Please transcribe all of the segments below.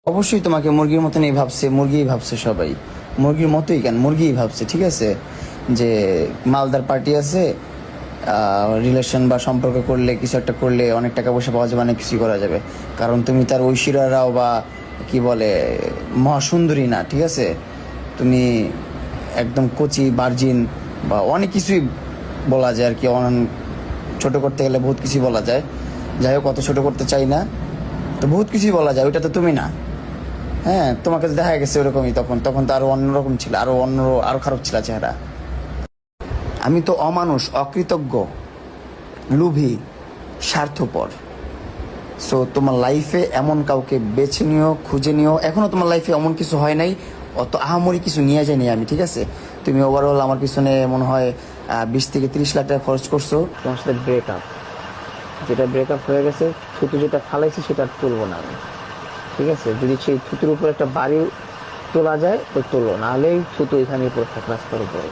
অবশ্যই তোমাকে মুরগির মতনই ভাবছে, মুরগিই ভাবছে সবাই। মুরগির মতোই কেন, মুরগিই ভাবছে, ঠিক আছে? যে মালদার পার্টি আছে, রিলেশন বা সম্পর্ক করলে, কিছু একটা করলে অনেক টাকা পয়সা পাওয়া যাবে, অনেক কিছু করা যাবে। কারণ তুমি তার ঐশ্বরিয়া রাও বা কি বলে মহাসুন্দরী না, ঠিক আছে? তুমি একদম কচি ভার্জিন বা অনেক কিছুই বলা যায় আর কি। ছোট করতে গেলে বহুত কিছুই বলা যায়। যাই হোক, অত ছোট করতে চাই না। তো বহুত কিছুই বলা যায়, ওইটা তো তুমি না। হ্যাঁ, তোমাকে তো দেখা গেছে ওরকমই। তখন তখন তো আরো অন্যরকম ছিল, আরো খারাপ ছিল চেহারা। আমি তো অমানুষ, অকৃতজ্ঞ, লোভী, স্বার্থপর। সো তোমার লাইফে এমন কাউকে বেছে নিও, খুঁজে নিও। এখনো তোমার লাইফে এমন কিছু হয় নাই, অত আহামরি কিছু নিয়ে যায়নি আমি, ঠিক আছে? তুমি ওভারঅল আমার পিছনে মনে হয় 20 থেকে 30 লাখ টাকা খরচ করছো। তোমার সাথে ব্রেকআপ, যেটা ব্রেকআপ হয়ে গেছে, থুতু যেটা ফালাইছি সেটা আর তুলবো না আমি, ঠিক আছে? যদি সেই থুতুর উপর একটা বাড়ি তোলা যায় তো তোলো, নাহলে থুতু এখানে পড়ে থাক রাস্তার উপরে।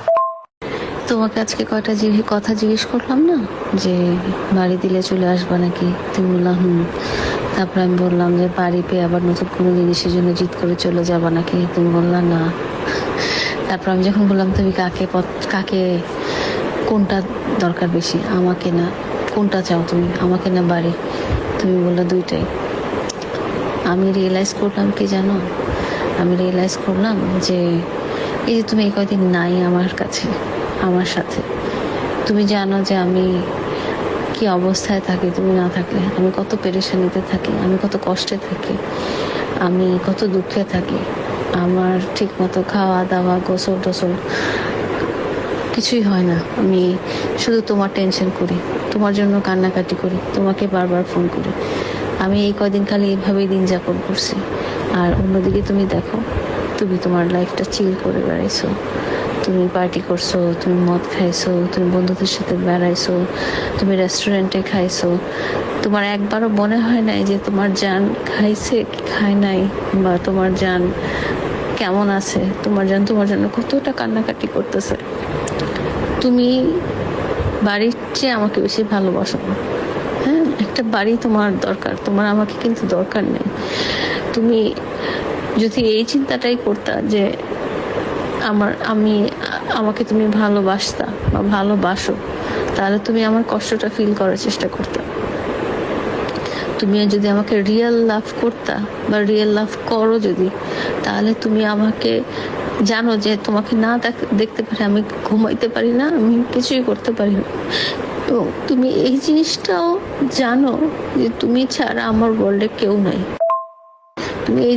তোমাকে আজকে কয়টা কথা জিজ্ঞেস করলাম না, যে বাড়ি দিলে চলে আসবা নাকি? তুমি বললাম তারপর আমি বললাম যে বাড়ি পেয়ে আবার নতুন কোনো জিনিসের জন্য জিদ করে চলে যাবা নাকি? তুমি বললাম না। তারপর আমি যখন বললাম তুমি কাকে কোনটা দরকার বেশি, আমাকে না কোনটা চাও তুমি, আমাকে না বাড়ি? তুমি বললা দুইটাই। আমি রিয়েলাইজ করলাম কি জানো, আমি রিয়েলাইজ করলাম যে এই যে তুমি এই কয়দিন নাই আমার কাছে, আমার সাথে, তুমি জানো যে আমি কি অবস্থায় থাকি। তুমি না থাকলে আমি কত পেরেশানিতে থাকি, আমি কত কষ্টে থাকি, আমি কত দুঃখে থাকি। আমার ঠিক মতো খাওয়া দাওয়া, গোসল টোসল কিছুই হয় না। আমি শুধু তোমার টেনশন করি, তোমার জন্য কান্নাকাটি করি, তোমাকে বারবার ফোন করি। আমি এই কয়দিন খালি এইভাবেই দিন যাপন করছি। আর অন্যদিকে তুমি দেখো, তুমি তোমার লাইফটা চিল করে বেড়াইছো, তুমি পার্টি করছো, তুমি মদ খাইছো, তুমি বন্ধুদের সাথে বেড়াইছো, তুমি রেস্টুরেন্টে খাইছো। তোমার একবারও মনে হয় নাই যে তোমার জান খাইছে কি খায় নাই, বা তোমার জান কেমন আছে, তোমার জান তোমার জন্য কতটা কান্নাকাটি করতেছে। তুমি বাড়ির চেয়ে আমাকে বেশি ভালোবাসো না। হ্যাঁ, একটা বাড়ি তোমার দরকার, তোমার আমাকে কিন্তু দরকার নেই। তুমি যদি এই চিন্তাটাই করতা যে আমাকে তুমি ভালোবাসতা বা ভালোবাসো, তাহলে তুমি আমার কষ্টটা ফিল করার চেষ্টা করতে। তুমি যদি আমাকে রিয়েল লাভ করতা বা রিয়েল লাভ করো যদি, তাহলে তুমি আমাকে জানো যে তোমাকে না দেখতে পারে আমি ঘুমাইতে পারি না, আমি কিছুই করতে পারি না। এবং তুমি এই জিনিসটাও জানো যে তুমি ছাড়া আমার ওয়ার্ল্ডে কেউ নাই। তুমি এই